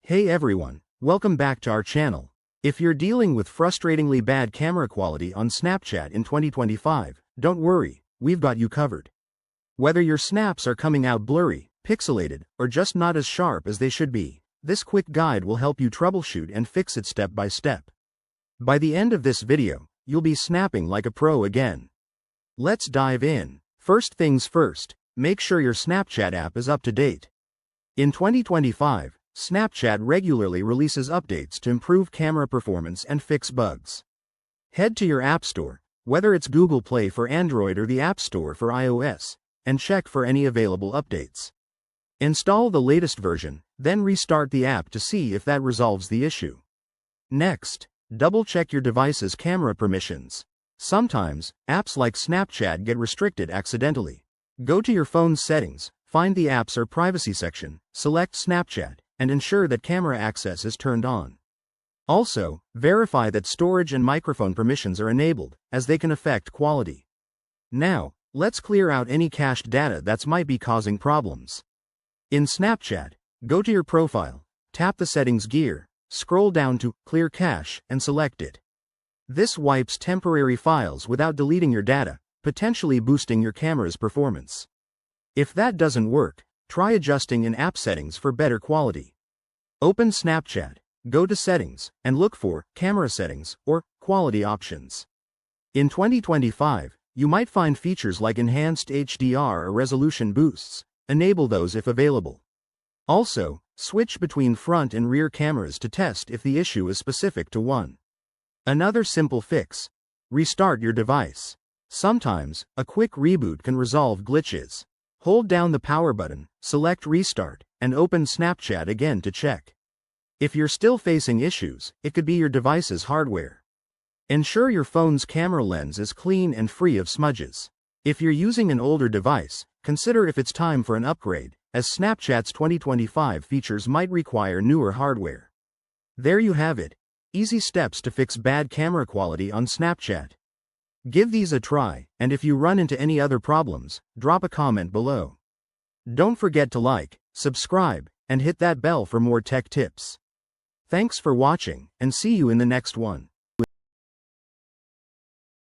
Hey everyone, welcome back to our channel. If you're dealing with frustratingly bad camera quality on Snapchat in 2025, don't worry, we've got you covered. Whether your snaps are coming out blurry, pixelated, or just not as sharp as they should be, this quick guide will help you troubleshoot and fix it step by step. By the end of this video, you'll be snapping like a pro again. Let's dive in. First things first, make sure your Snapchat app is up to date. In 2025, Snapchat regularly releases updates to improve camera performance and fix bugs. Head to your App Store, whether it's Google Play for Android or the App Store for iOS, and check for any available updates. Install the latest version, then restart the app to see if that resolves the issue. Next, double-check your device's camera permissions. Sometimes, apps like Snapchat get restricted accidentally. Go to your phone's settings, find the Apps or Privacy section, select Snapchat, and ensure that camera access is turned on. Also, verify that storage and microphone permissions are enabled, as they can affect quality. Now, let's clear out any cached data that might be causing problems. In Snapchat, go to your profile, tap the Settings gear, scroll down to Clear Cache, and select it. This wipes temporary files without deleting your data, potentially boosting your camera's performance. If that doesn't work, try adjusting in app settings for better quality. Open Snapchat, go to Settings, and look for Camera Settings or Quality Options. In 2025, you might find features like Enhanced HDR or Resolution Boosts. Enable those if available. Also, switch between front and rear cameras to test if the issue is specific to one. Another simple fix: restart your device. Sometimes, a quick reboot can resolve glitches. Hold down the power button, select Restart, and open Snapchat again to check. If you're still facing issues, it could be your device's hardware. Ensure your phone's camera lens is clean and free of smudges. If you're using an older device, consider if it's time for an upgrade, as Snapchat's 2025 features might require newer hardware. There you have it. Easy steps to fix bad camera quality on Snapchat. Give these a try, and if you run into any other problems, drop a comment below. Don't forget to like, subscribe, and hit that bell for more tech tips. Thanks for watching, and see you in the next one.